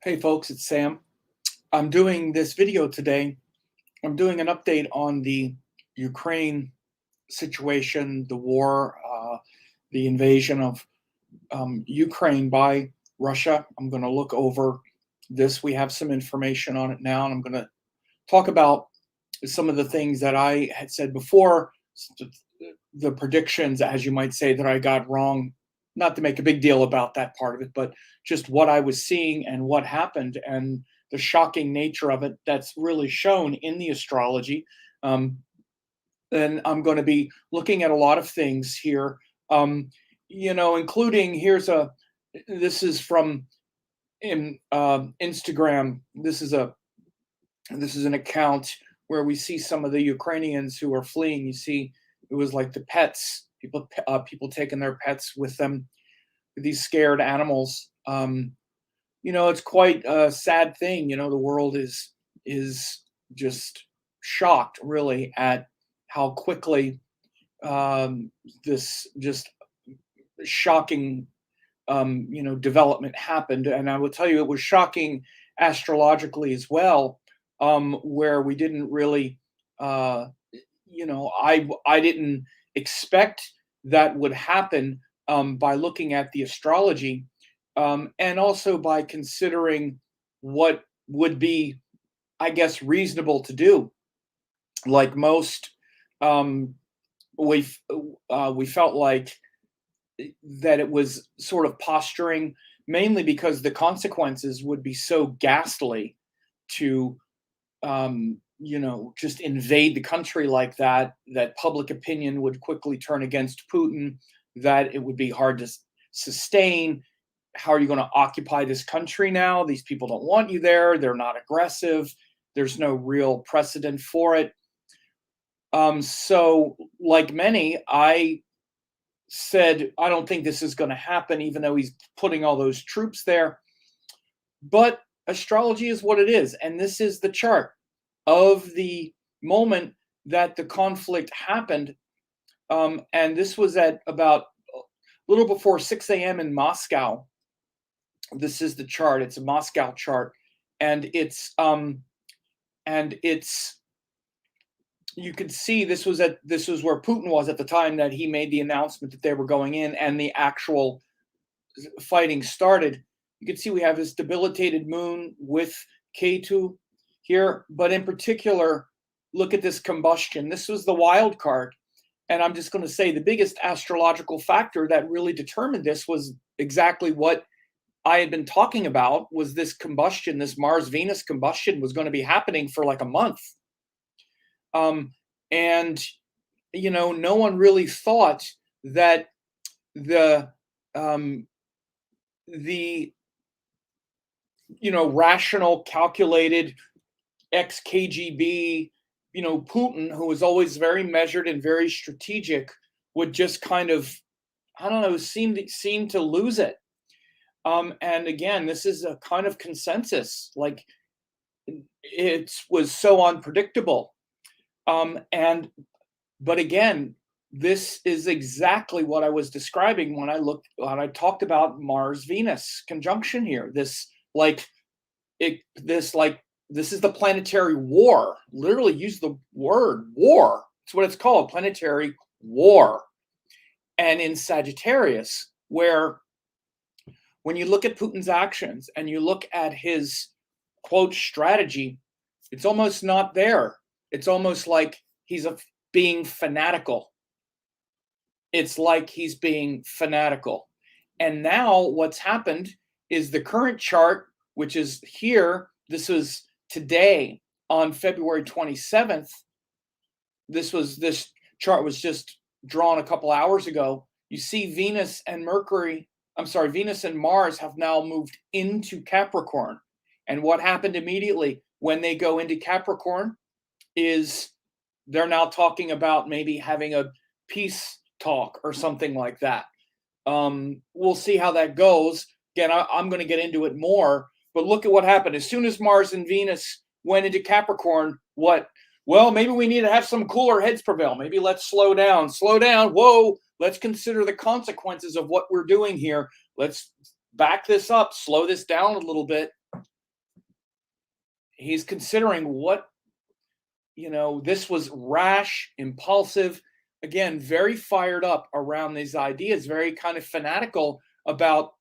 Hey folks, it's Sam. I'm doing this video today. I'm doing an update on the Ukraine situation, the war, the invasion of Ukraine by Russia. I'm going to look over this. We have some information on it now, and I'm going to talk about some of the things that I had said before, the predictions, as you might say, that I got wrong. Not to make a big deal about that part of it, but just what I was seeing and what happened and the shocking nature of it that's really shown in the astrology. Um, and I'm going to be looking at a lot of things here, including this is from Instagram. This is an account where we see some of the Ukrainians who are fleeing. You see, it was like the pets, people taking their pets with them, these scared animals. It's quite a sad thing. The world is just shocked, really, at how quickly this just shocking development happened. And I will tell you, it was shocking astrologically as well, where we didn't really, I didn't expect that would happen by looking at the astrology, and also by considering what would be, I guess, reasonable to do. Like most, um, we felt like that it was sort of posturing, mainly because the consequences would be so ghastly to just invade the country like that, that public opinion would quickly turn against Putin, that it would be hard to sustain. How are you going to occupy this country now? These people don't want you there. They're not aggressive. There's no real precedent for it. So, like many, I said, I don't think this is going to happen, even though he's putting all those troops there. But astrology is what it is. And this is the chart of the moment that the conflict happened. And this was at about a little before 6 a.m. in Moscow. This is the chart. It's a Moscow chart. And it's you could see this was where Putin was at the time that he made the announcement that they were going in and the actual fighting started. You can see we have this debilitated moon with Ketu here, but in particular, look at this combustion. This was the wild card. And I'm just going to say the biggest astrological factor that really determined this was exactly what I had been talking about, was this combustion, this Mars-Venus combustion was going to be happening for like a month. And no one really thought that the rational, calculated ex-KGB, Putin, who was always very measured and very strategic, would just kind of, I don't know, seem to lose it. And again, this is a kind of consensus. Like, it was so unpredictable. But again, this is exactly what I was describing when I talked about Mars-Venus conjunction here. This is the planetary war. Literally use the word war. It's what it's called, planetary war. And in Sagittarius, where when you look at Putin's actions and you look at his quote strategy, it's almost not there. It's almost like he's being fanatical. It's like he's being fanatical. And now what's happened is the current chart, which is here, this was today on February 27th. This chart was just drawn a couple hours ago. You see Venus and Mars have now moved into Capricorn. And what happened immediately when they go into Capricorn is they're now talking about maybe having a peace talk or something like that. We'll see how that goes. Again, I'm going to get into it more, but look at what happened. As soon as Mars and Venus went into Capricorn, well, maybe we need to have some cooler heads prevail. Maybe let's slow down. Whoa, let's consider the consequences of what we're doing here. Let's back this up, slow this down a little bit. he's considering what, this was rash, impulsive, again, very fired up around these ideas, very kind of fanatical about,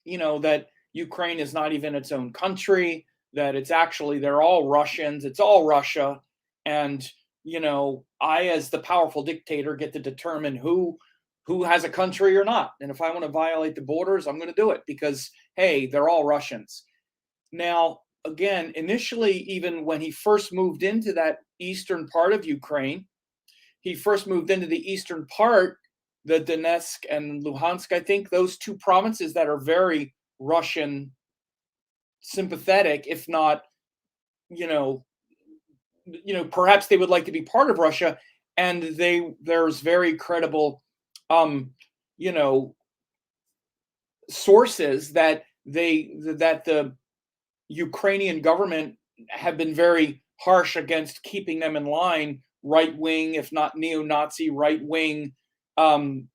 that Ukraine is not even its own country, that it's actually, they're all Russians, it's all Russia. And, I, as the powerful dictator, get to determine who has a country or not. And if I want to violate the borders, I'm going to do it because, hey, they're all Russians. Now, again, initially, even when he first moved into that eastern part of Ukraine, he first moved into the eastern part, the Donetsk and Luhansk, I think, those two provinces that are very Russian sympathetic, if not, perhaps they would like to be part of Russia. And there's very credible, sources that the Ukrainian government have been very harsh against keeping them in line, right wing, if not neo-Nazi, right wing, local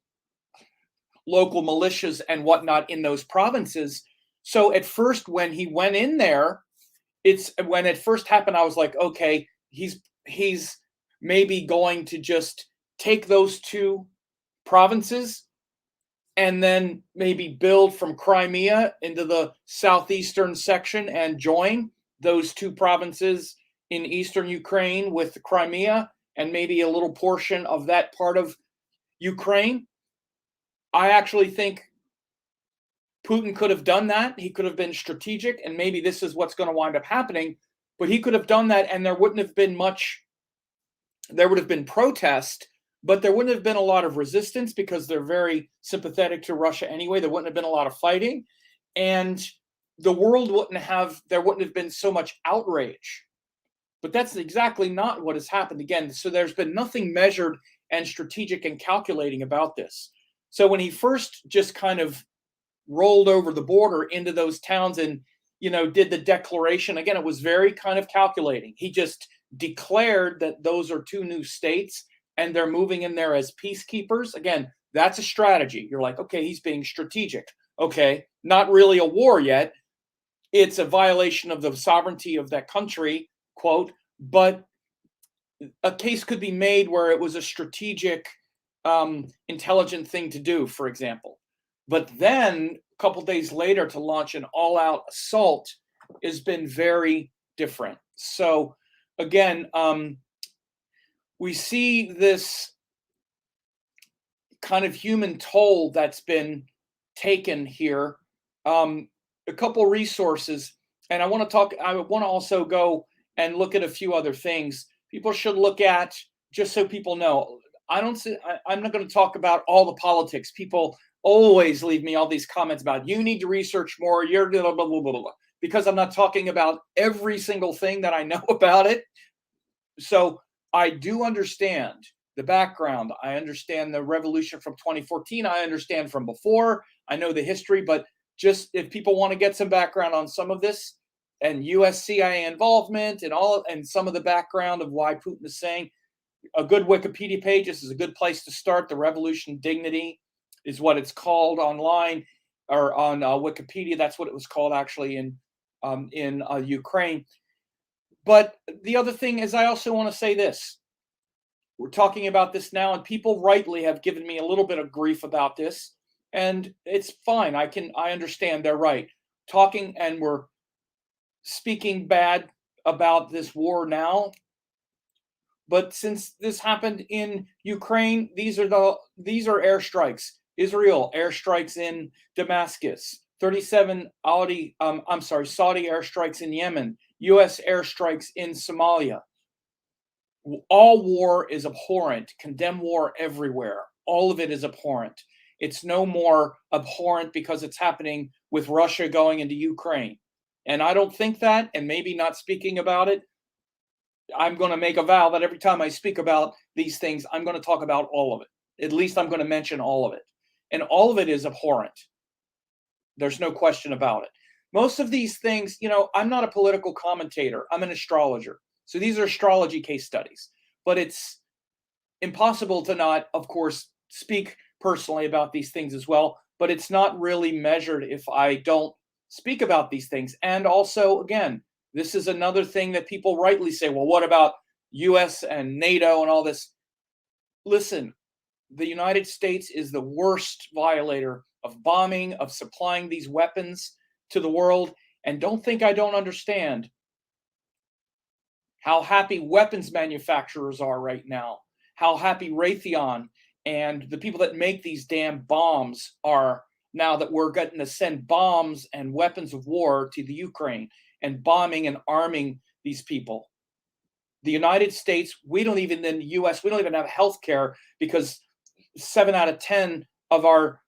militias and whatnot in those provinces. So at first, when he went in there, when it first happened, I was like, okay, he's maybe going to just take those two provinces and then maybe build from Crimea into the southeastern section and join those two provinces in eastern Ukraine with Crimea and maybe a little portion of that part of Ukraine. I actually think Putin could have done that. He could have been strategic, and maybe this is what's going to wind up happening. But he could have done that, and there wouldn't have been much. There would have been protest, but there wouldn't have been a lot of resistance because they're very sympathetic to Russia anyway. There wouldn't have been a lot of fighting, and the world there wouldn't have been so much outrage. But that's exactly not what has happened again. So there's been nothing measured and strategic and calculating about this. So when he first just kind of rolled over the border into those towns and, did the declaration, again, it was very kind of calculating. He just declared that those are two new states and they're moving in there as peacekeepers. Again, that's a strategy. You're like, okay, he's being strategic. Okay, not really a war yet. It's a violation of the sovereignty of that country, quote, but a case could be made where it was a strategic, intelligent thing to do, for example. But then a couple days later to launch an all-out assault has been very different. So again, we see this kind of human toll that's been taken here. A couple resources, and I want to also go and look at a few other things people should look at, just so people know. I'm not going to talk about all the politics. People always leave me all these comments about you need to research more, you're blah, blah, blah, blah, blah, because I'm not talking about every single thing that I know about it. So I do understand the background. I understand the revolution from 2014. I understand from before. I know the history, but just if people want to get some background on some of this and US CIA involvement and some of the background of why Putin is saying, a good Wikipedia page, this is a good place to start. The Revolution Dignity is what it's called online or on Wikipedia. That's what it was called actually in Ukraine. But the other thing is, I also want to say this. We're talking about this now, and people rightly have given me a little bit of grief about this, and it's fine. I understand they're right. Talking and we're speaking bad about this war now. But since this happened in Ukraine, these are airstrikes. Israel airstrikes in Damascus. 37 Saudi airstrikes in Yemen. U.S. airstrikes in Somalia. All war is abhorrent. Condemn war everywhere. All of it is abhorrent. It's no more abhorrent because it's happening with Russia going into Ukraine. And I don't think that, and maybe not speaking about it, I'm going to make a vow that every time I speak about these things, I'm going to talk about all of it. At least I'm going to mention all of it. And all of it is abhorrent. There's no question about it. Most of these things, I'm not a political commentator. I'm an astrologer. So these are astrology case studies. But it's impossible to not, of course, speak personally about these things as well. But it's not really measured if I don't speak about these things. And also, again, This is another thing that people rightly say, well, what about US and NATO and all this? Listen, the United States is the worst violator of bombing, of supplying these weapons to the world. And don't think I don't understand how happy weapons manufacturers are right now, how happy Raytheon and the people that make these damn bombs are now that we're getting to send bombs and weapons of war to the Ukraine and bombing and arming these people. The United States, we don't even, in the US, we don't even have health care because 7 out of 10 of our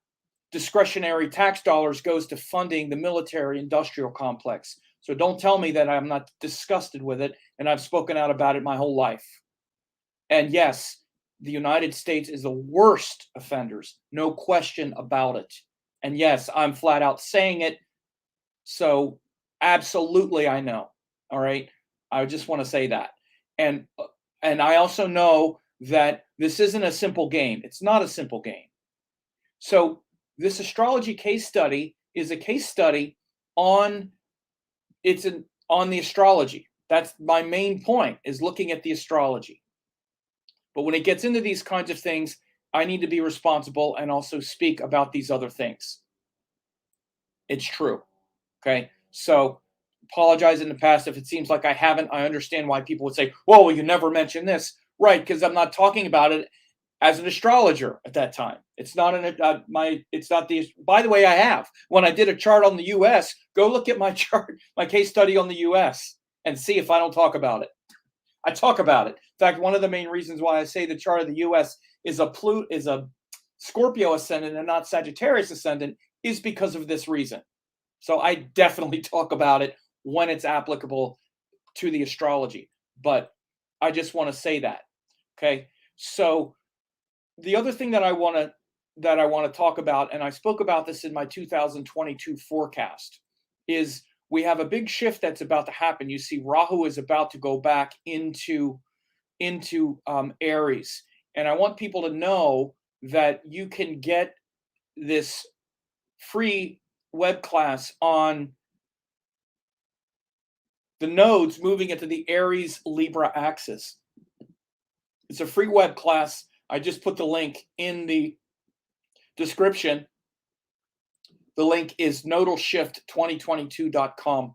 discretionary tax dollars goes to funding the military industrial complex. So don't tell me that I'm not disgusted with it, and I've spoken out about it my whole life. And yes, the United States is the worst offenders, no question about it. And yes, I'm flat out saying it. So absolutely, I know. All right. I just want to say that. And I also know that this isn't a simple game. It's not a simple game. So this astrology case study is a case study on the astrology. That's my main point, is looking at the astrology. But when it gets into these kinds of things, I need to be responsible and also speak about these other things. It's true. Okay. So apologize in the past if it seems like I haven't. I understand why people would say, well, you never mention this. Right. Because I'm not talking about it as an astrologer at that time. It's not it's not the, by the way, I have. When I did a chart on the US, go look at my chart, my case study on the US, and see if I don't talk about it. I talk about it. In fact, one of the main reasons why I say the chart of the US is a Scorpio ascendant and not Sagittarius ascendant is because of this reason. So I definitely talk about it when it's applicable to the astrology. But I just want to say that. Okay. So the other thing that I want to talk about, and I spoke about this in my 2022 forecast, is we have a big shift that's about to happen. You see, Rahu is about to go back into Aries, and I want people to know that you can get this free web class on the nodes moving into the Aries Libra axis. It's a free web class. I just put the link in the description. The link is nodalshift2022.com.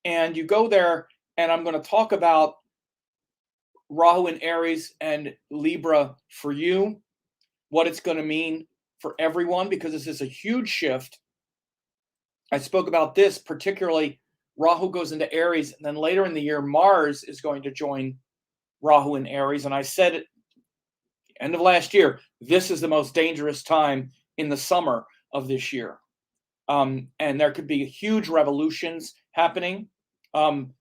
And you go there, and I'm going to talk about Rahu in Aries and Libra for you, what it's going to mean for everyone, because this is a huge shift. I spoke about this, particularly Rahu goes into Aries, and then later in the year, Mars is going to join Rahu in Aries. And I said at the end of last year, this is the most dangerous time in the summer of this year. And there could be huge revolutions happening. And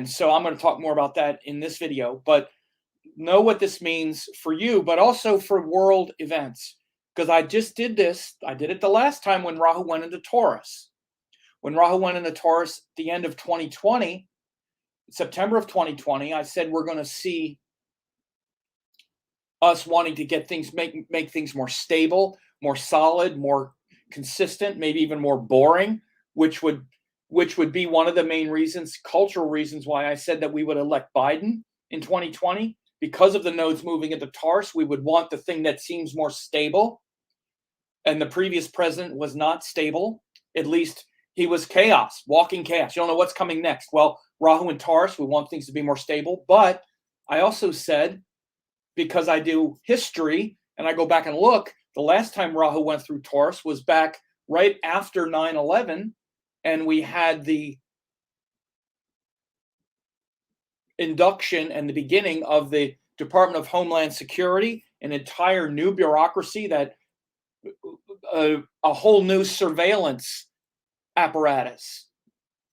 so I'm going to talk more about that in this video, but know what this means for you, but also for world events. Because I just did this. I did it the last time when Rahu went into Taurus. When Rahu went into Taurus at the end of 2020, September of 2020, I said we're going to see us wanting to get things, make things more stable, more solid, more consistent, maybe even more boring, which would be one of the main reasons, cultural reasons, why I said that we would elect Biden in 2020. Because of the nodes moving into Taurus, we would want the thing that seems more stable. And the previous president was not stable. At least he was chaos, walking chaos. You don't know what's coming next. Well, Rahu and Taurus, we want things to be more stable. But I also said, because I do history and I go back and look, the last time Rahu went through Taurus was back right after 9/11, and we had the induction and the beginning of the Department of Homeland Security, an entire new bureaucracy, that a whole new surveillance apparatus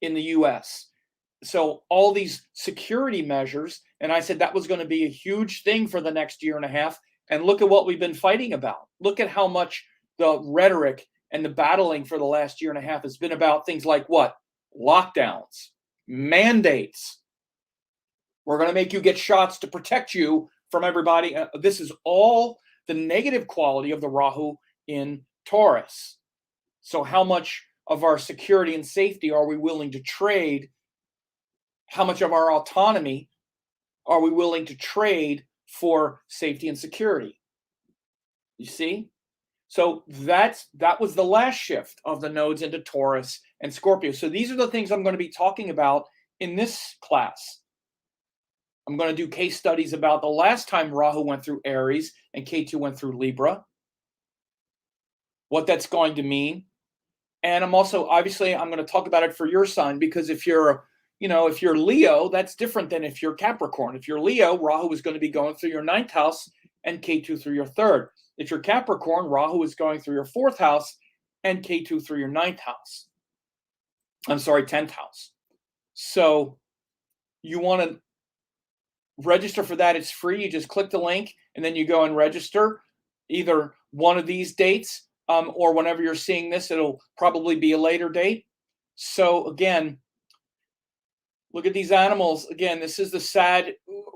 in the US. So all these security measures, and I said that was going to be a huge thing for the next year and a half. And look at what we've been fighting about. Look at how much the rhetoric and the battling for the last year and a half has been about things like what? Lockdowns, mandates. We're going to make you get shots to protect you from everybody. This is all the negative quality of the Rahu in Taurus. So how much of our security and safety are we willing to trade how much of our autonomy are we willing to trade for safety and security? You see? So that was the last shift of the nodes into Taurus and Scorpio. So these are the things I'm going to be talking about in this class. I'm going to do case studies about the last time Rahu went through Aries and Ketu went through Libra, what that's going to mean. And I'm also, obviously, I'm going to talk about it for your sign, because if you're Leo, that's different than if you're Capricorn. If you're Leo, Rahu is going to be going through your 9th house and Ketu through your 3rd. If you're Capricorn, Rahu is going through your 4th house and Ketu through your 9th house. I'm sorry, 10th house. So you want to register for that. It's free. You just click the link and then you go and register either one of these dates or whenever you're seeing this, it'll probably be a later date. So again, look at these animals. Again, this is the sad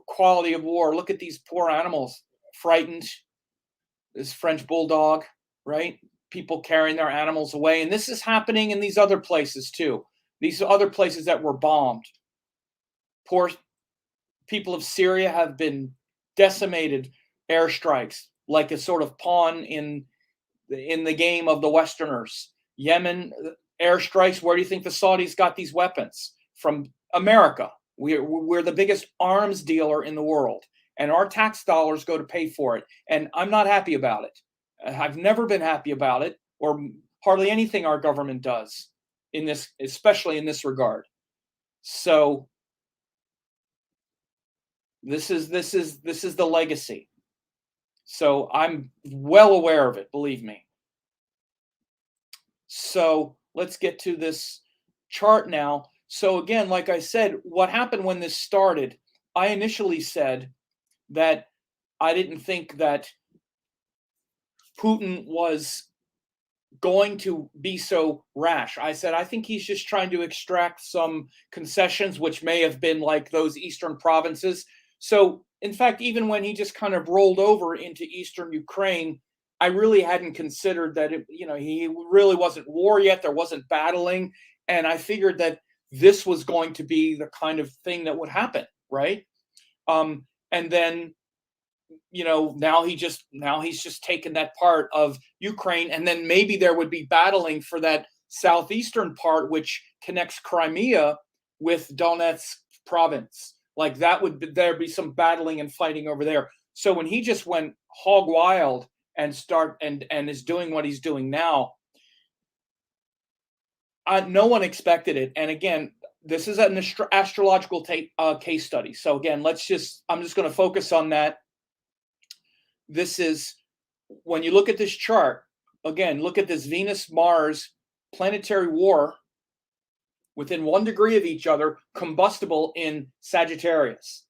quality of war. Look at these poor animals, frightened. This French bulldog, right? People carrying their animals away. And this is happening in these other places too. These other places that were bombed. Poor people of Syria have been decimated, airstrikes, like a sort of pawn in the game of the Westerners. Yemen, airstrikes. Where do you think the Saudis got these weapons? From America. We're the biggest arms dealer in the world, and our tax dollars go to pay for it. And I'm not happy about it. I've never been happy about it, or hardly anything our government does in this, especially in this regard. So this is the legacy. So I'm well aware of it, believe me. So let's get to this chart now. So again, like I said, what happened when this started, I initially said that I didn't think that Putin was going to be so rash. I said, I think he's just trying to extract some concessions, which may have been like those eastern provinces. So in fact, even when he just kind of rolled over into eastern Ukraine, I really hadn't considered that, he really wasn't war yet. There wasn't battling. And I figured that this was going to be the kind of thing that would happen, right? And then, now he's just taken that part of Ukraine, and then maybe there would be battling for that southeastern part, which connects Crimea with Donetsk province. Like there'd be some battling and fighting over there. So when he just went hog wild and is doing what he's doing now, no one expected it. And again, this is an astrological case study. So again, I'm just going to focus on that. This is, when you look at this chart, again, look at this Venus-Mars planetary war within 1 degree of each other, combustible in Sagittarius.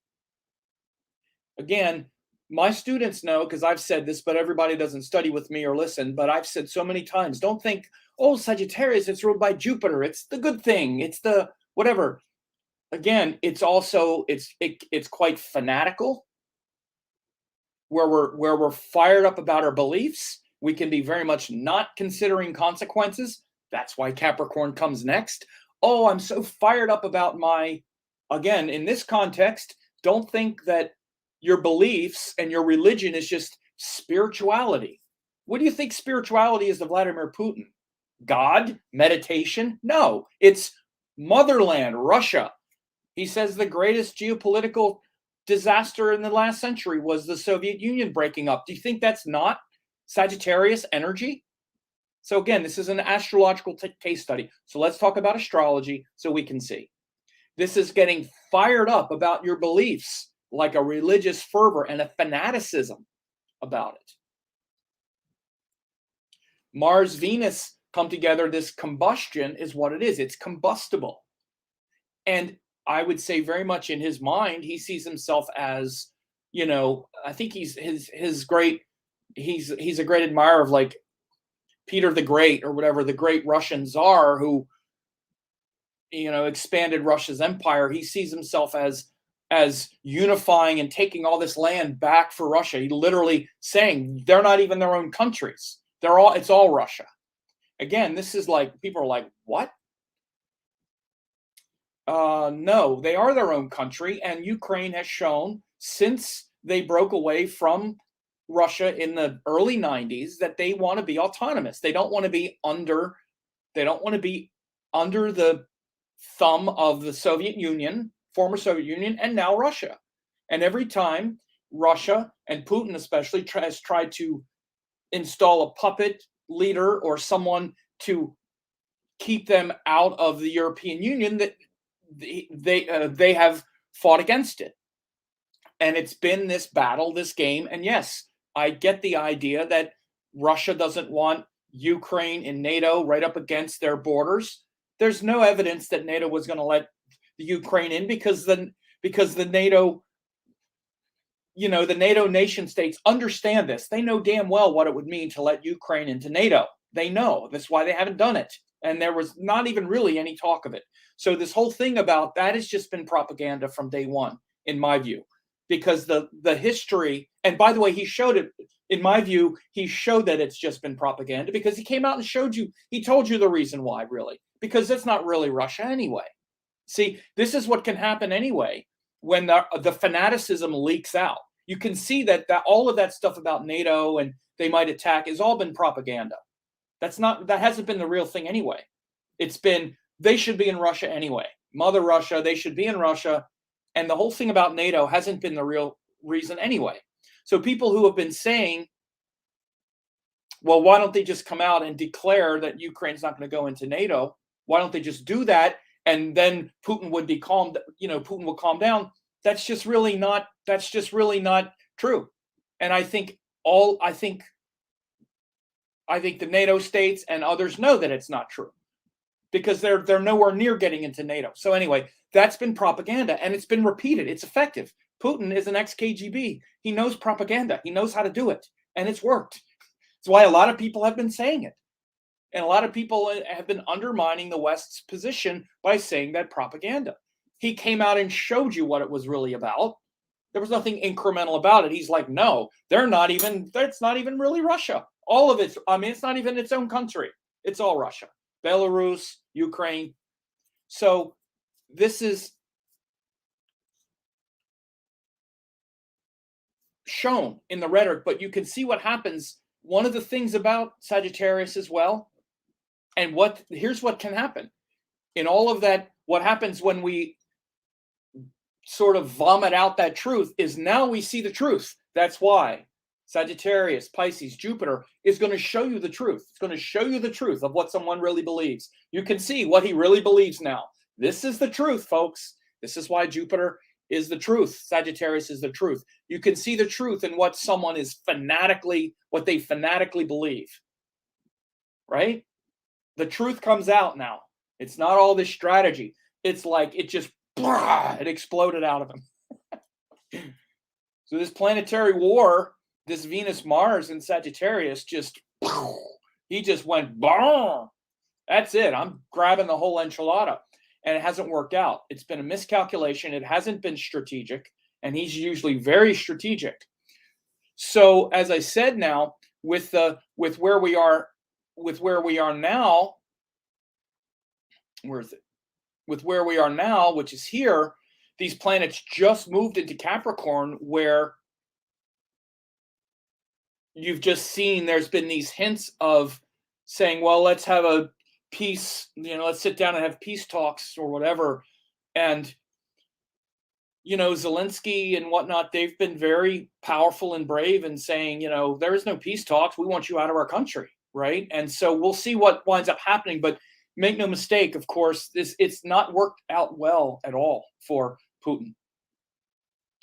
Again, my students know, because I've said this, but everybody doesn't study with me or listen, but I've said so many times, don't think, oh, Sagittarius, it's ruled by Jupiter. It's the good thing. It's the whatever. Again, it's also, it's quite fanatical, where we're fired up about our beliefs. We can be very much not considering consequences. That's why Capricorn comes next. Oh, I'm so fired up about again, in this context, don't think that your beliefs and your religion is just spirituality. What do you think spirituality is to Vladimir Putin? God? Meditation? No, it's motherland, Russia. He says the greatest geopolitical disaster in the last century was the Soviet Union breaking up. Do you think that's not Sagittarius energy? So again, this is an astrological case study. So let's talk about astrology so we can see. This is getting fired up about your beliefs, like a religious fervor and a fanaticism about it. Mars, Venus come together. This combustion is what it is. It's combustible. And I would say very much in his mind, he sees himself as, I think he's a great admirer of like Peter the Great or whatever, the great Russian Tsar who, expanded Russia's empire. He sees himself as unifying and taking all this land back for Russia. He literally saying they're not even their own countries. It's all Russia. Again, this is like, people are like, what? No, they are their own country, and Ukraine has shown since they broke away from Russia in the early 90s that they want to be autonomous. They don't want to be under the thumb of the Soviet Union, former Soviet Union, and now Russia. And every time Russia, and Putin especially, has tried to install a puppet leader or someone to keep them out of the European Union, that they have fought against it. And it's been this battle, this game. And yes, I get the idea that Russia doesn't want Ukraine in NATO right up against their borders. There's no evidence that NATO was going to let the Ukraine in because the NATO, the NATO nation states understand this. They know damn well what it would mean to let Ukraine into NATO. They know. That's why they haven't done it. And there was not even really any talk of it. So this whole thing about that has just been propaganda from day one, in my view, because the history, and by the way, he showed it, in my view, he showed that it's just been propaganda because he came out and he told you the reason why, really, because that's not really Russia anyway. See, this is what can happen anyway when the fanaticism leaks out. You can see that all of that stuff about NATO and they might attack has all been propaganda. That hasn't been the real thing anyway. It's been, they should be in Russia anyway. Mother Russia, they should be in Russia. And the whole thing about NATO hasn't been the real reason anyway. So people who have been saying, well, why don't they just come out and declare that Ukraine's not going to go into NATO? Why don't they just do that? And then Putin would be calmed, Putin will calm down. That's just really not true. And I think the NATO states and others know that it's not true because they're nowhere near getting into NATO. So anyway, that's been propaganda and it's been repeated. It's effective. Putin is an ex-KGB. He knows propaganda. He knows how to do it, and it's worked. That's why a lot of people have been saying it. And a lot of people have been undermining the West's position by saying that propaganda. He came out and showed you what it was really about. There was nothing incremental about it. He's like, no, that's not even really Russia. All of it, it's not even its own country. It's all Russia. Belarus, Ukraine. So this is shown in the rhetoric, but you can see what happens. One of the things about Sagittarius as well, and here's what can happen. In all of that, what happens when we sort of vomit out that truth is now we see the truth. That's why Sagittarius, Pisces, Jupiter is going to show you the truth. It's going to show you the truth of what someone really believes. You can see what he really believes now. This is the truth, folks. This is why Jupiter is the truth. Sagittarius is the truth. You can see the truth in what someone is what they fanatically believe. Right? The truth comes out now. It's not all this strategy. It's like it exploded out of him. So this planetary war, this Venus-Mars in Sagittarius he just went, bah! That's it. I'm grabbing the whole enchilada. And it hasn't worked out. It's been a miscalculation. It hasn't been strategic. And he's usually very strategic. So as I said now, with where we are now, where is it? With where we are now, which is here, these planets just moved into Capricorn, where you've just seen there's been these hints of saying, well, let's have a peace, let's sit down and have peace talks or whatever. And, Zelensky and whatnot, they've been very powerful and brave in saying, there is no peace talks. We want you out of our country. Right. And so we'll see what winds up happening. But make no mistake, of course, it's not worked out well at all for Putin.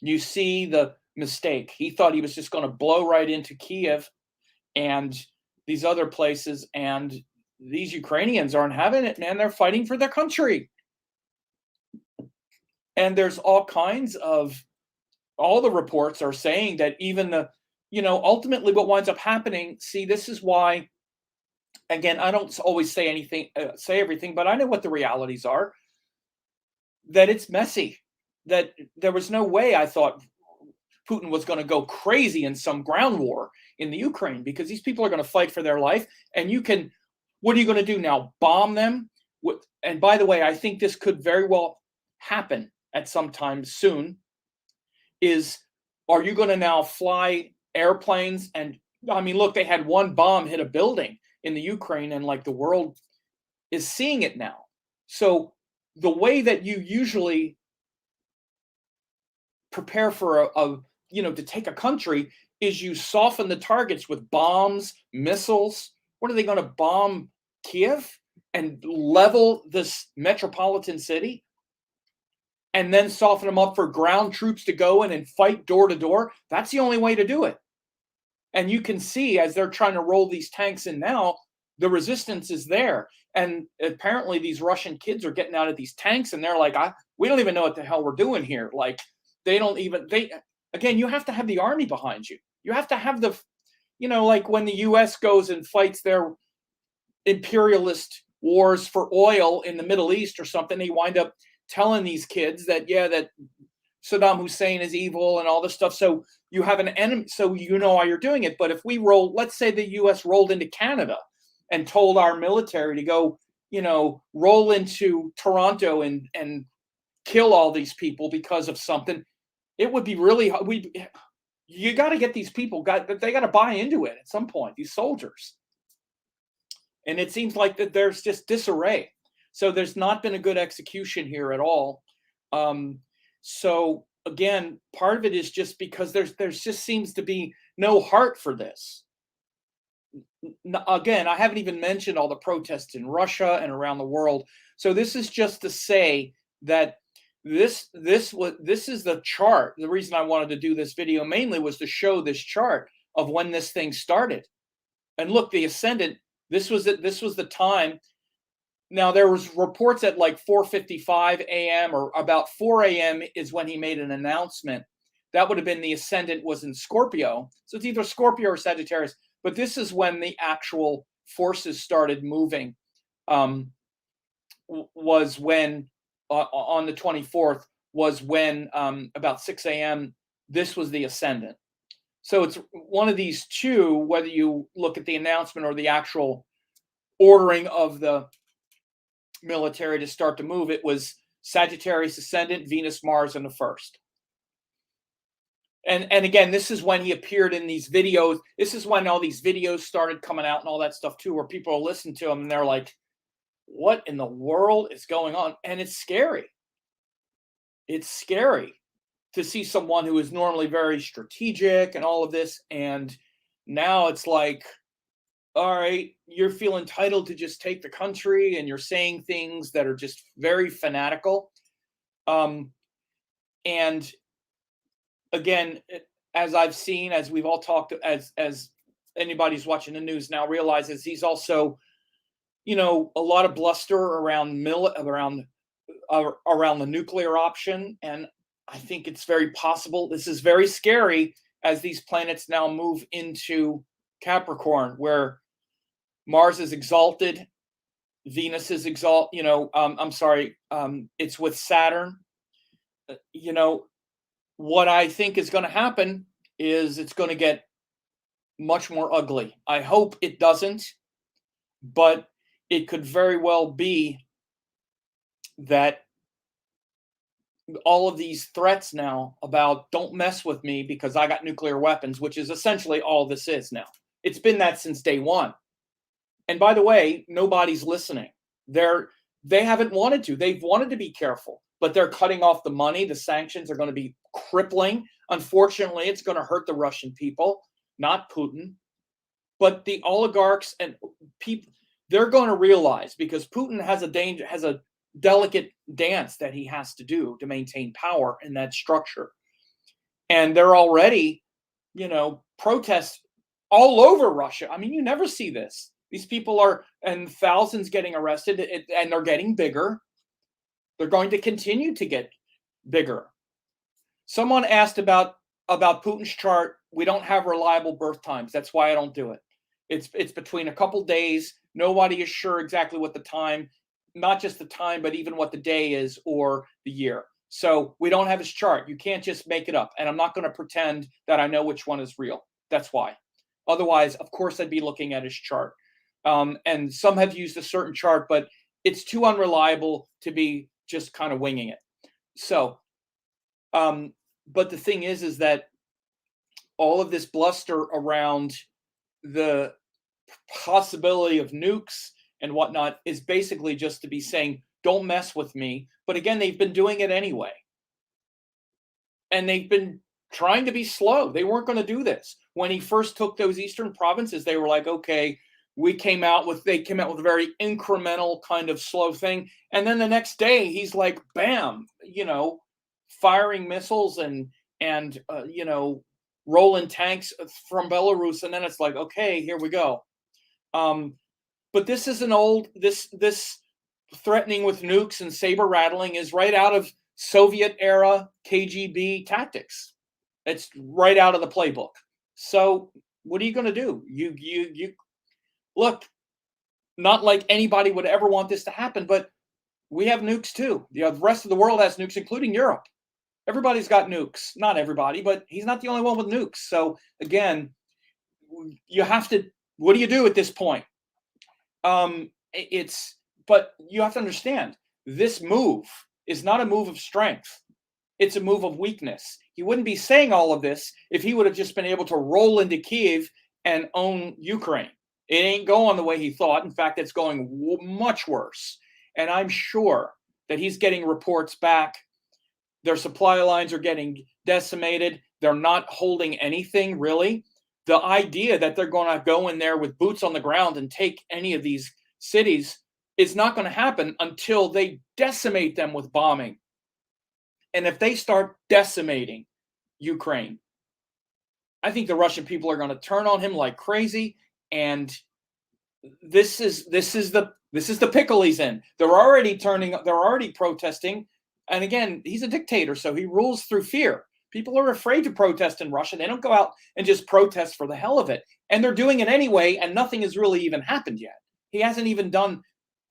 You see the mistake. He thought he was just going to blow right into Kiev and these other places, and these Ukrainians aren't having it, man. They're fighting for their country. And there's all the reports are saying that even ultimately what winds up happening, see, this is why, again, I don't always say everything, but I know what the realities are, that it's messy, that there was no way I thought Putin was going to go crazy in some ground war in the Ukraine, because these people are going to fight for their life. And what are you going to do now? Bomb them? And by the way, I think this could very well happen at some time soon is, are you going to now fly airplanes? And I mean, look, they had one bomb hit a building in the Ukraine, and like the world is seeing it now. So the way that you usually prepare for to take a country is you soften the targets with bombs, missiles. What are they going to bomb Kiev and level this metropolitan city? And then soften them up for ground troops to go in and fight door to door? That's the only way to do it. And you can see as they're trying to roll these tanks in now, the resistance is there. And apparently these Russian kids are getting out of these tanks and they're like, we don't even know what the hell we're doing here. Like again, you have to have the army behind you. You have to have like when the US goes and fights their imperialist wars for oil in the Middle East or something, they wind up telling these kids that, that Saddam Hussein is evil and all this stuff. So you have an enemy, so you know why you're doing it. But if we let's say the US rolled into Canada and told our military to go, roll into Toronto and kill all these people because of something, it would be really, you got to get these people, they got to buy into it at some point, these soldiers. And it seems like that there's just disarray. So there's not been a good execution here at all. So again, part of it is just because there's just seems to be no heart for this. Again, I haven't even mentioned all the protests in Russia and around the world. So this is just to say that this is the chart. The reason I wanted to do this video mainly was to show this chart of when this thing started. And look, the Ascendant, this was the time. Now, there was reports at like 4:55 a.m. or about 4 a.m. is when he made an announcement. That would have been the Ascendant was in Scorpio. So it's either Scorpio or Sagittarius. But this is when the actual forces started moving. Was when on the 24th was when about 6 a.m. this was the Ascendant. So it's one of these two, whether you look at the announcement or the actual ordering of the military to start to move. It was Sagittarius Ascendant, Venus, Mars in the first. And again, this is when he appeared in these videos. This is when all these videos started coming out and all that stuff too, where people are listening to him and they're like, what in the world is going on? And it's scary. It's scary to see someone who is normally very strategic and all of this. And now it's like, all right, you're feeling entitled to just take the country and you're saying things that are just very fanatical. And again, as I've seen, as we've all talked, as anybody's watching the news now realizes, he's also, a lot of bluster around the nuclear option. And I think it's very possible. This is very scary as these planets now move into Capricorn, where Mars is exalted, Venus is exalted. It's with Saturn. What I think is going to happen is it's going to get much more ugly. I hope it doesn't, but it could very well be that all of these threats now about don't mess with me because I got nuclear weapons, which is essentially all this is now. It's been that since day one. And by the way, nobody's listening. They haven't wanted to. They've wanted to be careful, but they're cutting off the money. The sanctions are going to be crippling. Unfortunately, it's going to hurt the Russian people, not Putin. But the oligarchs and people, they're going to realize, because Putin has a delicate dance that he has to do to maintain power in that structure. And they're already, protests all over Russia. I mean, you never see this. These people are, and thousands getting arrested, and they're getting bigger. They're going to continue to get bigger. Someone asked about Putin's chart. We don't have reliable birth times. That's why I don't do it. It's between a couple days. Nobody is sure exactly what the time, not just the time, but even what the day is or the year. So we don't have his chart. You can't just make it up. And I'm not going to pretend that I know which one is real. That's why. Otherwise, of course, I'd be looking at his chart. And some have used a certain chart, but it's too unreliable to be just kind of winging it. So, but the thing is that all of this bluster around the possibility of nukes and whatnot is basically just to be saying, don't mess with me. But again, they've been doing it anyway. And they've been trying to be slow. They weren't going to do this. When he first took those eastern provinces, they were like, okay, they came out with a very incremental kind of slow thing. And then the next day he's like, bam, firing missiles and rolling tanks from Belarus. And then it's like, okay, here we go. But this is this threatening with nukes and saber rattling is right out of Soviet era KGB tactics. It's right out of the playbook. So what are you going to do? You look, not like anybody would ever want this to happen, but we have nukes too. The rest of the world has nukes, including Europe. Everybody's got nukes. Not everybody, but he's not the only one with nukes. So again, you have to, what do you do at this point? But you have to understand, this move is not a move of strength. It's a move of weakness. He wouldn't be saying all of this if he would have just been able to roll into Kyiv and own Ukraine. It ain't going the way he thought. In fact, it's going much worse. And I'm sure that he's getting reports back. Their supply lines are getting decimated. They're not holding anything, really. The idea that they're going to go in there with boots on the ground and take any of these cities is not going to happen until they decimate them with bombing. And if they start decimating Ukraine, I think the Russian people are going to turn on him like crazy. And this is the pickle he's in. They're already protesting. And again, he's a dictator, so he rules through fear. People are afraid to protest in Russia. They don't go out and just protest for the hell of it. And they're doing it anyway, and nothing has really even happened yet. He hasn't even done,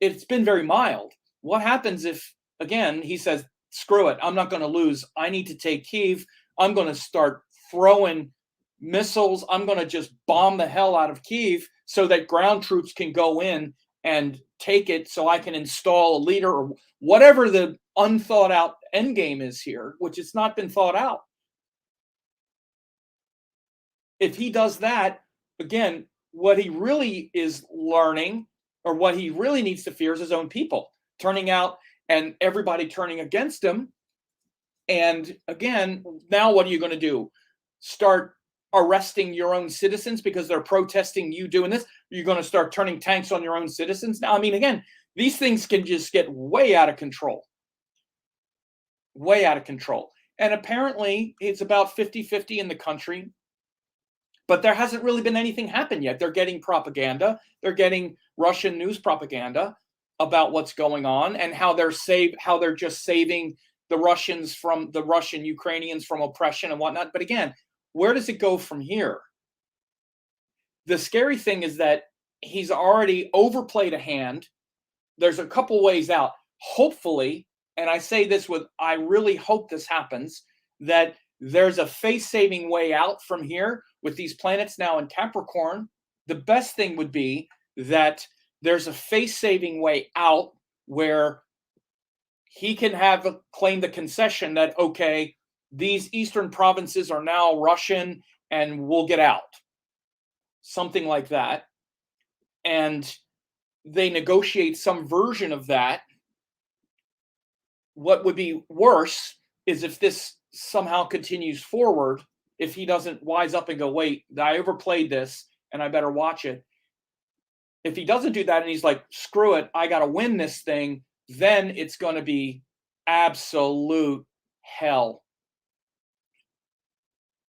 it's been very mild. What happens if, again, he says, screw it, I'm not going to lose. I need to take Kyiv. I'm going to start throwing missiles. I'm going to just bomb the hell out of Kyiv so that ground troops can go in and take it so I can install a leader or whatever the unthought out end game is here, which has not been thought out. If he does that, again, what he really is learning or what he really needs to fear is his own people turning out and everybody turning against him. And again, now what are you going to do? Start arresting your own citizens because they're protesting you doing this? You're going to start turning tanks on your own citizens? Now, I mean, again, these things can just get way out of control. Way out of control. And apparently it's about 50-50 in the country. But there hasn't really been anything happen yet. They're getting propaganda. They're getting Russian news propaganda about what's going on and how they're just saving the Russians from the Russian Ukrainians from oppression and whatnot. But again, where does it go from here? The scary thing is that he's already overplayed a hand. There's a couple ways out. Hopefully, and I say this with, I really hope this happens, that there's a face-saving way out from here with these planets now in Capricorn. The best thing would be that there's a face-saving way out where he can claim the concession that, okay, these eastern provinces are now Russian and we'll get out. Something like that. And they negotiate some version of that. What would be worse is if this somehow continues forward, if he doesn't wise up and go, wait, I overplayed this and I better watch it. If he doesn't do that and he's like, screw it, I got to win this thing, then it's going to be absolute hell.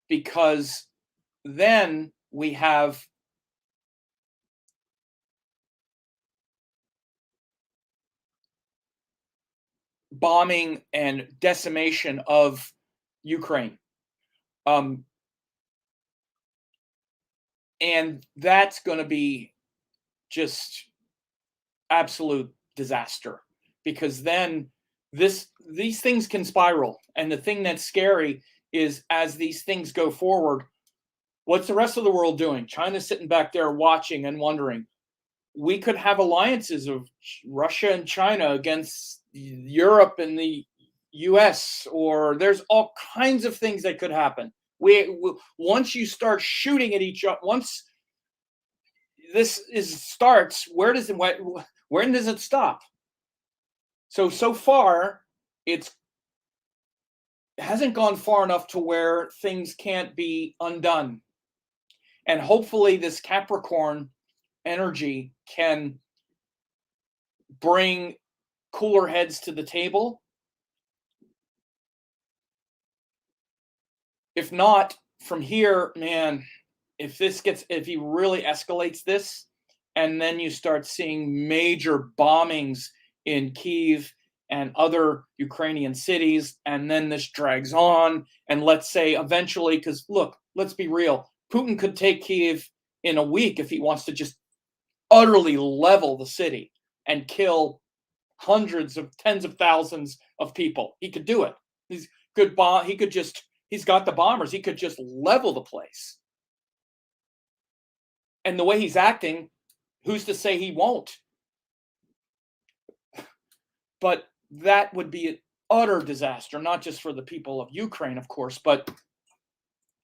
Because then we have bombing and decimation of Ukraine. And that's going to be just absolute disaster, because then these things can spiral. And the thing that's scary is as these things go forward, what's the rest of the world doing? China's sitting back there watching and wondering. We could have alliances of Russia and China against Europe and the US, or there's all kinds of things that could happen. Once you start shooting at each other, once starts, where does it stop? So far, it hasn't gone far enough to where things can't be undone. And hopefully this Capricorn energy can bring cooler heads to the table. If not, from here, man, if he really escalates this, and then you start seeing major bombings in Kyiv and other Ukrainian cities, and then this drags on, and let's say eventually, because look, let's be real, Putin could take Kyiv in a week if he wants to just utterly level the city and kill hundreds of tens of thousands of people. He could do it. He's got the bombers. He could just level the place. And the way he's acting, who's to say he won't? But that would be an utter disaster, not just for the people of Ukraine, of course, but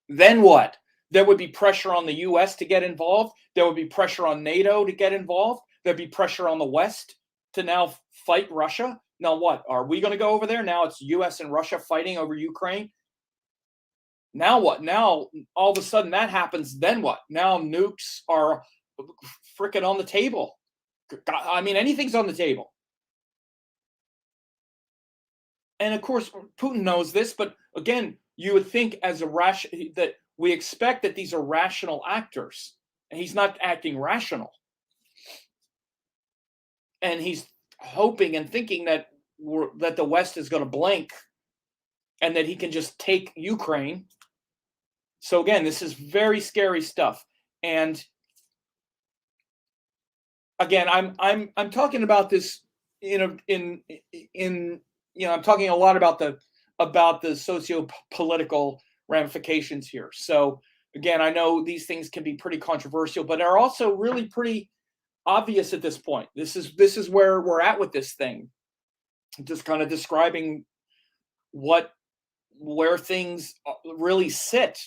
then what? There would be pressure on the US to get involved. There would be pressure on NATO to get involved. There'd be pressure on the West to now fight Russia. Now what? Are we going to go over there? Now it's US and Russia fighting over Ukraine. Now what? Now all of a sudden that happens. Then what? Now nukes are frickin' on the table. I mean, anything's on the table. And of course, Putin knows this, but again, you would think that we expect that these are rational actors, and he's not acting rational. And he's hoping and thinking that the West is going to blink and that he can just take Ukraine. So again, this is very scary stuff. And again, I'm talking about this I'm talking a lot about the socio-political ramifications here. So again, I know these things can be pretty controversial, but are also really pretty obvious at this point. This is where we're at with this thing. Just kind of describing where things really sit.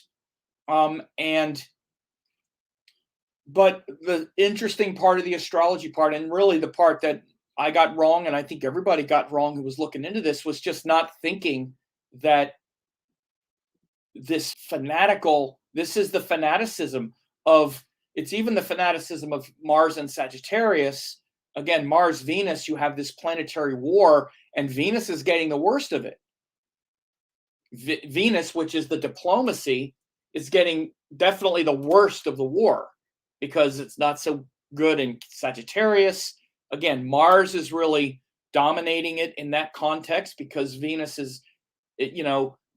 But the interesting part of the astrology part, and really the part that I got wrong, and I think everybody got wrong who was looking into this, was just not thinking that this is the fanaticism of, it's even the fanaticism of Mars and Sagittarius. Again, Mars, Venus, you have this planetary war, and Venus is getting the worst of it. Venus, which is the diplomacy, is getting definitely the worst of the war because it's not so good in Sagittarius. Again, Mars is really dominating it in that context because Venus is,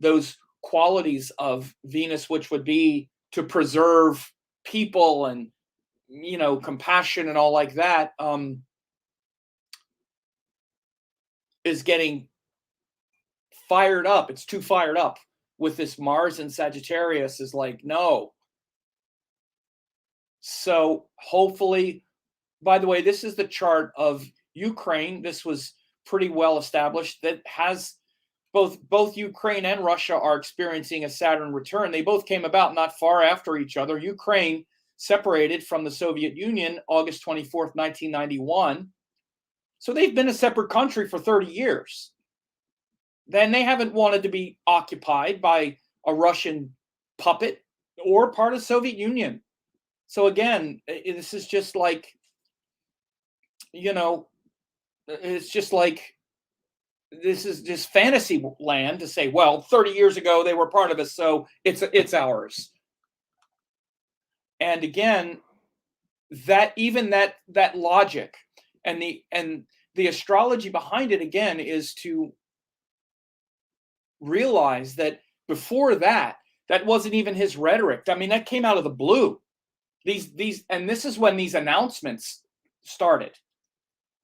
those qualities of Venus, which would be to preserve people and, compassion and all like that, is getting fired up. It's too fired up with this Mars and Sagittarius is like, no. So hopefully, by the way, this is the chart of Ukraine. This was pretty well established. That has both Ukraine and Russia are experiencing a Saturn return. They both came about not far after each other. Ukraine separated from the Soviet Union August 24th, 1991. So they've been a separate country for 30 years. Then they haven't wanted to be occupied by a Russian puppet or part of the Soviet Union. So again, this is just like, it's just like, this is just fantasy land to say, well, 30 years ago they were part of us, so it's ours. And again, that logic and the astrology behind it again is to realize that before that wasn't even his rhetoric. I mean, that came out of the blue. And this is when these announcements started.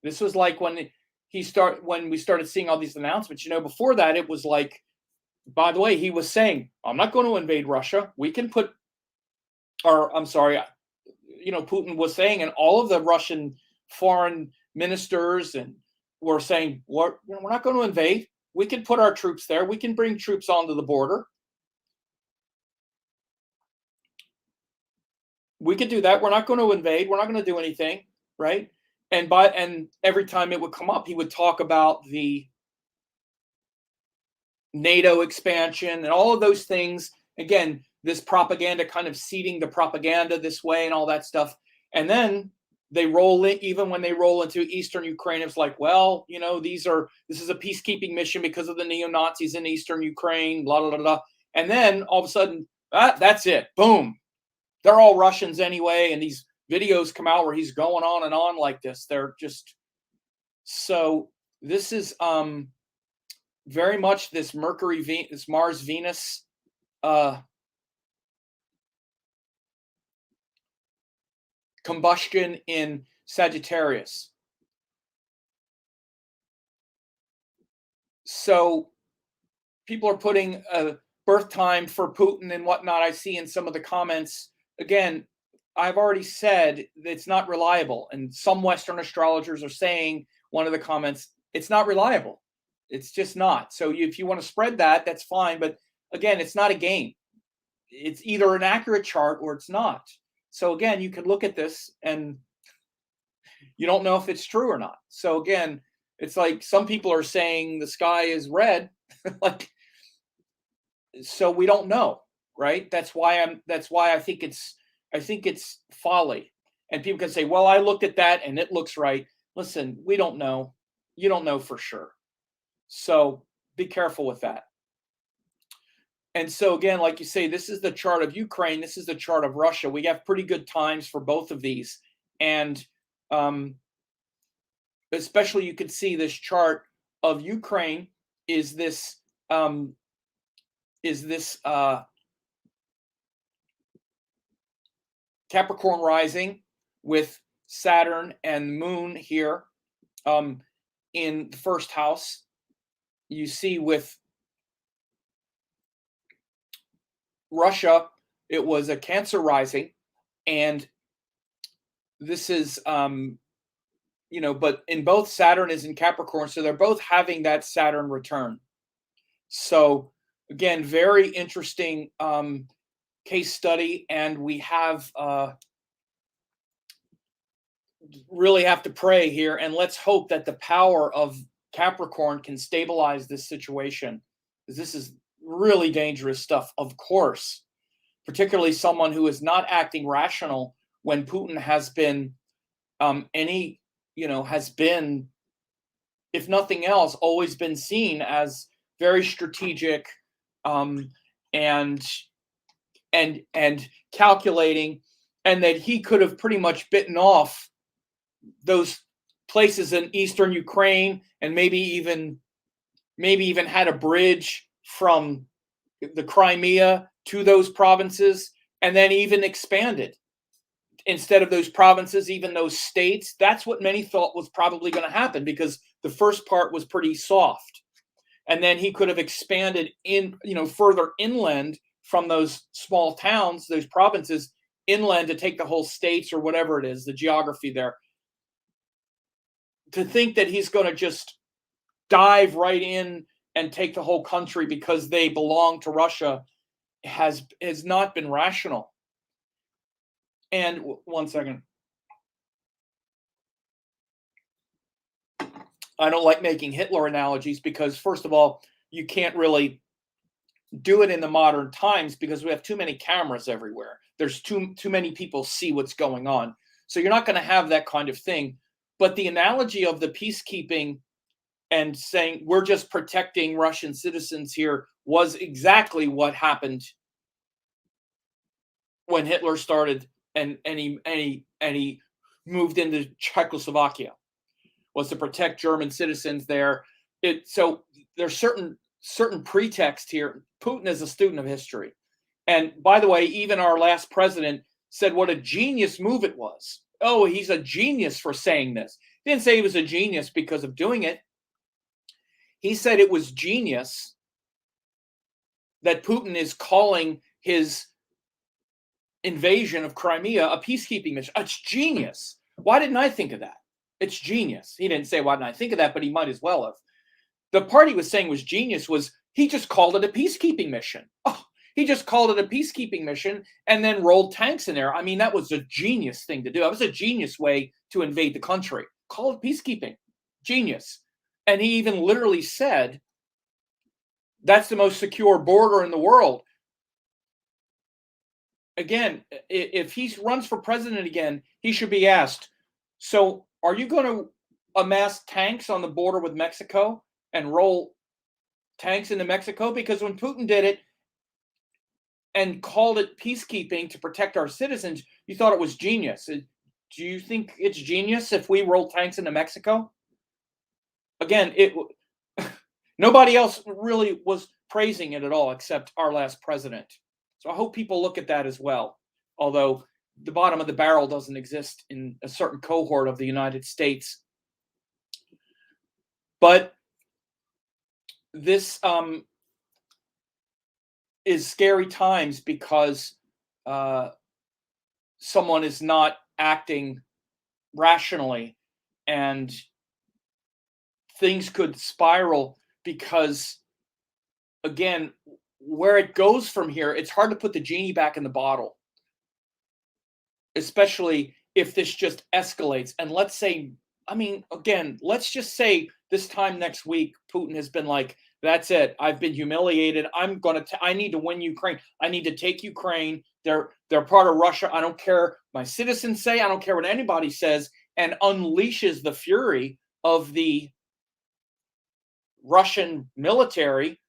This was like when we started seeing all these announcements. Before that, it was like, by the way, he was saying, I'm not going to invade Russia. We can Putin was saying, and all of the Russian foreign ministers and were saying, we're not going to invade. We can put our troops there. We can bring troops onto the border. We could do that. We're not going to invade. We're not going to do anything, right? And every time it would come up, he would talk about the NATO expansion and all of those things. Again, this propaganda, kind of seeding the propaganda this way and all that stuff. And then they roll in, even when they roll into Eastern Ukraine, it's like, well, this is a peacekeeping mission because of the neo-Nazis in Eastern Ukraine, blah, blah, blah, blah. And then all of a sudden, that's it. Boom. They're all Russians anyway. And these videos come out where he's going on and on like this. They're just, so this is very much this this Mars Venus combustion in Sagittarius. So people are putting a birth time for Putin and whatnot. I see in some of the comments. Again, I've already said that it's not reliable. And some Western astrologers are saying, one of the comments, it's not reliable. It's just not. So if you want to spread that, that's fine. But again, it's not a game. It's either an accurate chart or it's not. So again, you could look at this and you don't know if it's true or not. So again, it's like some people are saying the sky is red. Like, so we don't know, right? That's why I think it's folly. And people can say, well, I looked at that and it looks right. Listen, we don't know. You don't know for sure. So be careful with that. And so again, like you say, this is the chart of Ukraine. This is the chart of Russia. We have pretty good times for both of these. And especially you could see this chart of Ukraine is this Capricorn rising with Saturn and Moon here in the first house. You see with Russia, it was a Cancer rising, and this is but in both Saturn is in Capricorn, so they're both having that Saturn return. So again, very interesting case study, and we have really have to pray here, and let's hope that the power of Capricorn can stabilize this situation, because this is really dangerous stuff, of course, particularly someone who is not acting rational when Putin has been has been, if nothing else, always been seen as very strategic and calculating, and that he could have pretty much bitten off those places in Eastern Ukraine, and maybe even had a bridge from the Crimea to those provinces, and then even expanded instead of those provinces, even those states. That's what many thought was probably going to happen, because the first part was pretty soft, and then he could have expanded in further inland from those small towns, those provinces, inland to take the whole states, or whatever it is, the geography there. To think that he's going to just dive right in and take the whole country because they belong to Russia has not been rational. And one second. I don't like making Hitler analogies because, first of all, you can't really do it in the modern times because we have too many cameras everywhere. There's too many people see what's going on. So you're not going to have that kind of thing. But the analogy of the peacekeeping and saying we're just protecting Russian citizens here was exactly what happened when Hitler started and he moved into Czechoslovakia, was to protect German citizens there. So there's certain pretext here. Putin is a student of history. And by the way, even our last president said what a genius move it was. Oh, he's a genius for saying this. He didn't say he was a genius because of doing it. He said it was genius that Putin is calling his invasion of Crimea a peacekeeping mission. It's genius. Why didn't I think of that? It's genius. He didn't say, why didn't I think of that? But he might as well have. the part he was saying was genius was he just called it a peacekeeping mission. Oh, he just called it a peacekeeping mission and then rolled tanks in there. I mean, that was a genius thing to do. That was a genius way to invade the country. Call it peacekeeping. Genius. And he even literally said, that's the most secure border in the world. Again, if he runs for president again, he should be asked, so are you going to amass tanks on the border with Mexico and roll tanks into Mexico? Because when Putin did it and called it peacekeeping to protect our citizens, you thought it was genius. Do you think it's genius if we roll tanks into Mexico? Again, nobody else really was praising it at all except our last president. So I hope people look at that as well. Although the bottom of the barrel doesn't exist in a certain cohort of the United States. But this is scary times because someone is not acting rationally, and things could spiral because, again, where it goes from here, it's hard to put the genie back in the bottle, especially if this just escalates. And let's say, I mean, again, let's just say this time next week, Putin has been like, that's it. I've been humiliated. I need to win Ukraine. I need to take Ukraine. They're part of Russia. I don't care my citizens say. I don't care what anybody says, and unleashes the fury of the Russian military.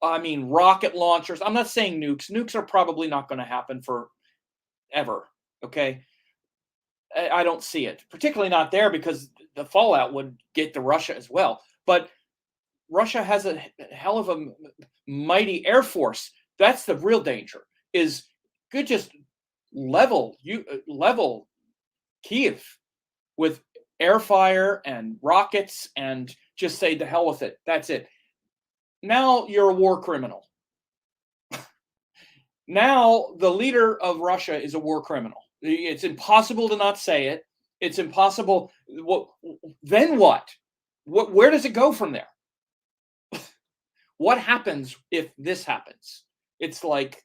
I mean, rocket launchers. I'm not saying nukes. Nukes are probably not going to happen for ever. Okay. I don't see it, particularly not there, because the fallout would get to Russia as well. But Russia has a hell of a mighty air force. That's the real danger. Is could just level Kiev with air fire and rockets and just say to hell with it. That's it. Now you're a war criminal. Now the leader of Russia is a war criminal. It's impossible to not say it. It's impossible. Then what? Where does it go from there? What happens if this happens? It's like,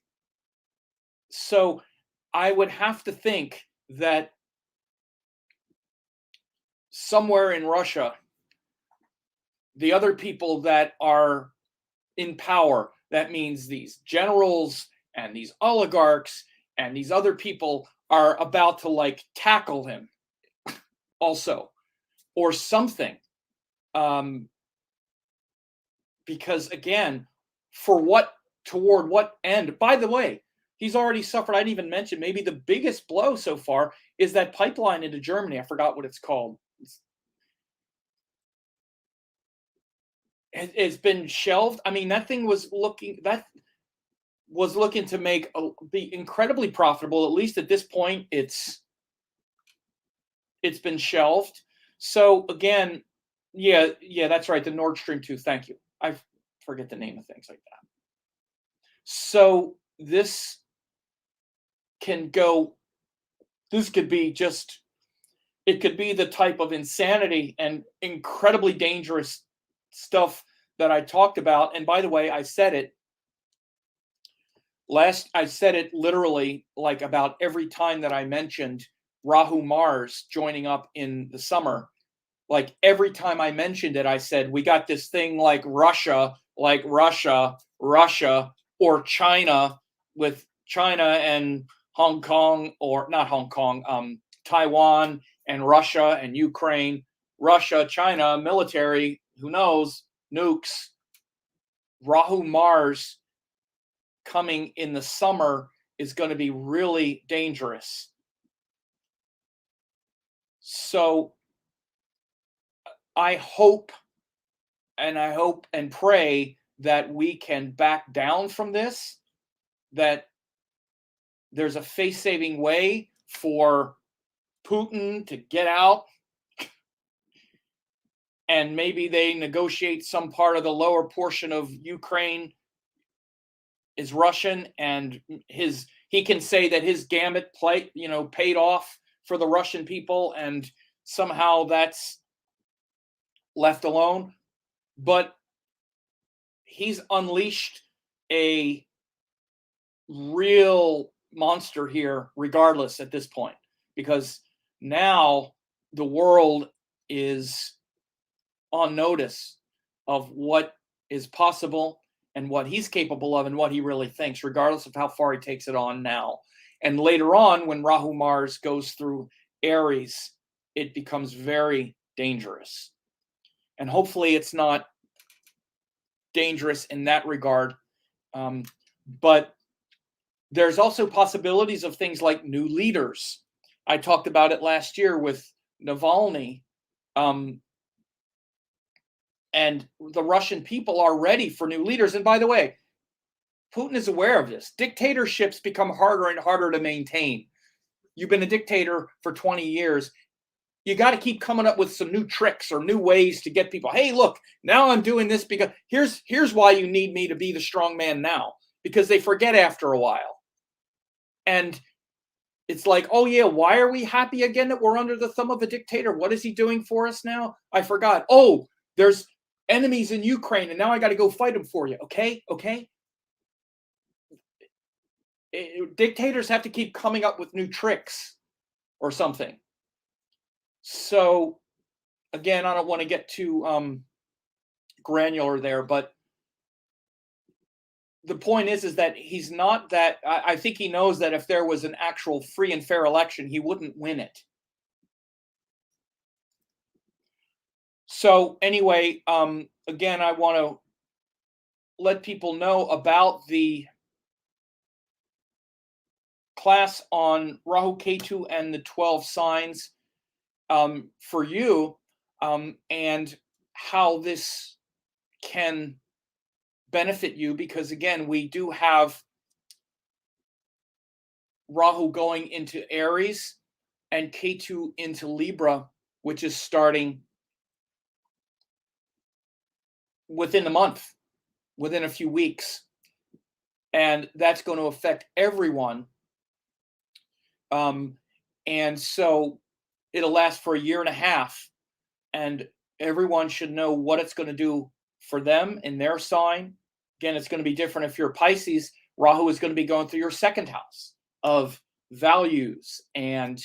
so I would have to think that somewhere in Russia, the other people that are in power, that means these generals and these oligarchs and these other people, are about to like tackle him also, or something. Because again, toward what end? By the way, he's already suffered. I didn't even mention, maybe the biggest blow so far is that pipeline into Germany. I forgot what it's called. It's been shelved. I mean, that thing was looking to be incredibly profitable. At least at this point, it's been shelved. So again, yeah, that's right. The Nord Stream 2. Thank you. I forget the name of things like that. So this could be just, it could be the type of insanity and incredibly dangerous stuff that I talked about. And by the way, I said it literally like about every time that I mentioned Rahu Mars joining up in the summer. Like every time I mentioned it, I said, we got this thing like Russia, or China, with China and Hong Kong, or not Hong Kong, Taiwan and Russia and Ukraine, Russia, China, military, who knows, nukes. Rahu Mars coming in the summer is going to be really dangerous. So I hope and pray that we can back down from this, that there's a face-saving way for Putin to get out, and maybe they negotiate some part of the lower portion of Ukraine is Russian, and he can say that his gambit paid off for the Russian people, and somehow that's left alone. but he's unleashed a real monster here regardless at this point, because now the world is on notice of what is possible and what he's capable of and what he really thinks, regardless of how far he takes it on now. And later on, when Rahu Mars goes through Aries, it becomes very dangerous. And hopefully it's not dangerous in that regard. But there's also possibilities of things like new leaders. I talked about it last year with Navalny. And the Russian people are ready for new leaders. And by the way, Putin is aware of this. Dictatorships become harder and harder to maintain. You've been a dictator for 20 years. You got to keep coming up with some new tricks or new ways to get people. Hey, look, now I'm doing this because here's why you need me to be the strong man now, because they forget after a while. And it's like, oh yeah, why are we happy again that we're under the thumb of a dictator? What is he doing for us now? I forgot. Oh, there's enemies in Ukraine, and now I got to go fight them for you. Okay. Dictators have to keep coming up with new tricks or something. So again, I don't want to get too granular there, but the point is that he's not that. I think he knows that if there was an actual free and fair election, he wouldn't win it. So anyway, again, I want to let people know about the class on Rahu Ketu and the 12 signs for you, and how this can benefit you, because again, we do have Rahu going into Aries and Ketu into Libra, which is starting within the month, within a few weeks. And that's going to affect everyone. And so it'll last for a year and a half, and everyone should know what it's going to do for them in their sign. Again, it's going to be different. If you're Pisces, Rahu is going to be going through your second house of values and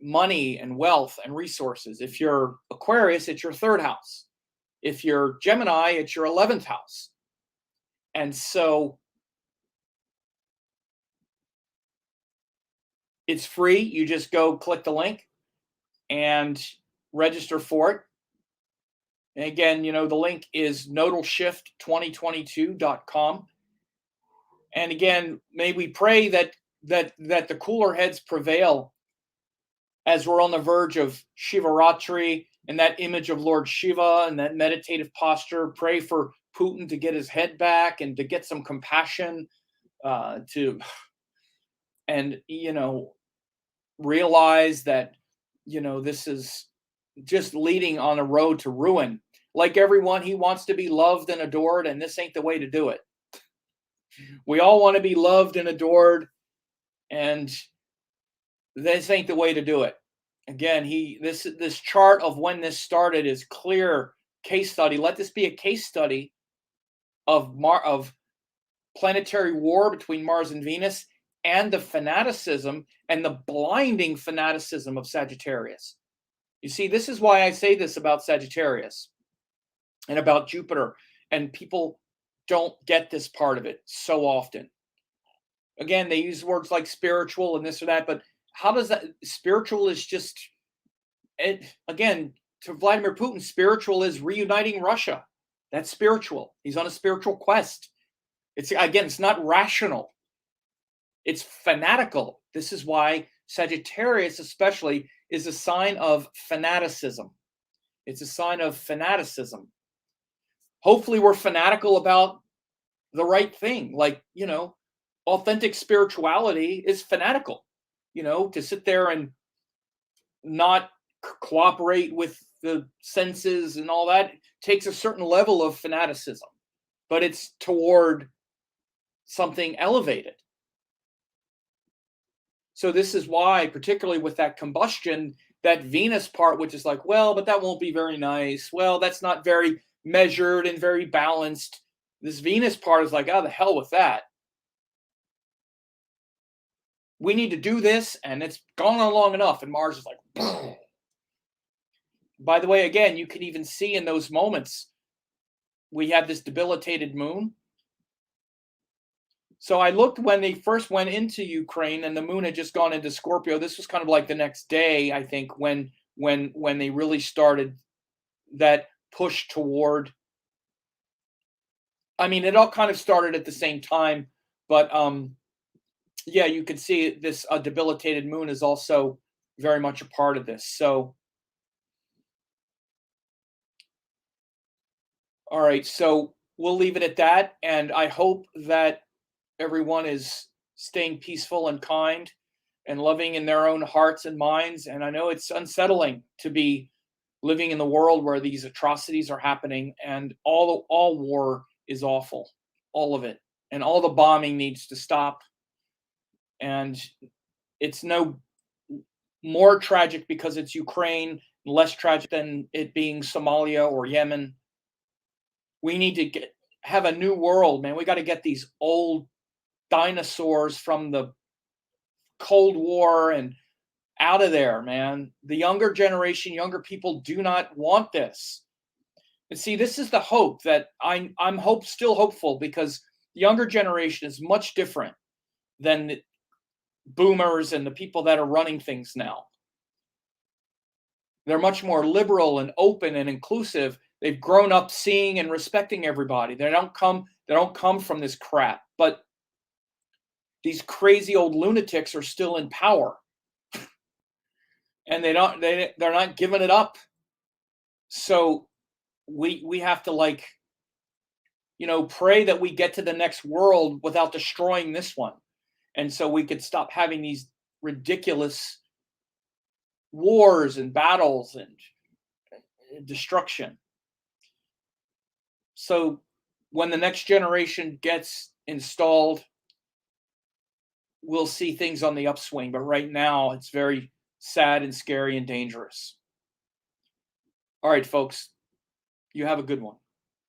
money and wealth and resources. If you're Aquarius, it's your third house. If you're Gemini, it's your 11th house. And so it's free. You just go click the link and register for it. And again, the link is nodalshift2022.com. And again, may we pray that the cooler heads prevail as we're on the verge of Shivaratri and that image of Lord Shiva and that meditative posture. Pray for Putin to get his head back and to get some compassion, realize that, this is just leading on a road to ruin. Like everyone, he wants to be loved and adored, and this ain't the way to do it. We all want to be loved and adored, and this ain't the way to do it. Again, this chart of when this started is clear case study. Let this be a case study of planetary war between Mars and Venus, and the fanaticism and the blinding fanaticism of Sagittarius. You see, this is why I say this about Sagittarius and about Jupiter, and people don't get this part of it so often. Again, they use words like spiritual and this or that, but how does that? Spiritual is just, again, to Vladimir Putin, spiritual is reuniting Russia. That's spiritual. He's on a spiritual quest. It's not rational. It's fanatical. This is why Sagittarius especially is a sign of fanaticism. It's a sign of fanaticism. Hopefully we're fanatical about the right thing. Like, authentic spirituality is fanatical. To sit there and not cooperate with the senses and all that takes a certain level of fanaticism, but it's toward something elevated. So this is why, particularly with that combustion, that Venus part, which is like, well, but that won't be very nice. Well, that's not very measured and very balanced. This Venus part is like, oh, the hell with that. We need to do this, and it's gone on long enough. And Mars is like, by the way, again, you can even see in those moments, we had this debilitated moon. So I looked when they first went into Ukraine and the moon had just gone into Scorpio. This was kind of like the next day, I think, when they really started that push toward. I mean, it all kind of started at the same time, but yeah, you can see this debilitated moon is also very much a part of this. So, all right, so we'll leave it at that, and I hope that everyone is staying peaceful and kind and loving in their own hearts and minds. And I know it's unsettling to be living in the world where these atrocities are happening, and all war is awful, all of it, and all the bombing needs to stop. And it's no more tragic because it's Ukraine, less tragic than it being Somalia or Yemen. We need to have a new world, man. We got to get these old dinosaurs from the Cold War and out of there, man. The younger generation, younger people do not want this. And see, this is the hope that I'm still hopeful, because the younger generation is much different than the boomers and the people that are running things now. They're much more liberal and open and inclusive. They've grown up seeing and respecting everybody. They don't come from this crap. But these crazy old lunatics are still in power. And they're not giving it up. So we have to, like, pray that we get to the next world without destroying this one. And so we could stop having these ridiculous wars and battles and destruction. So when the next generation gets installed, we'll see things on the upswing. But right now, it's very sad and scary and dangerous. All right, folks, you have a good one.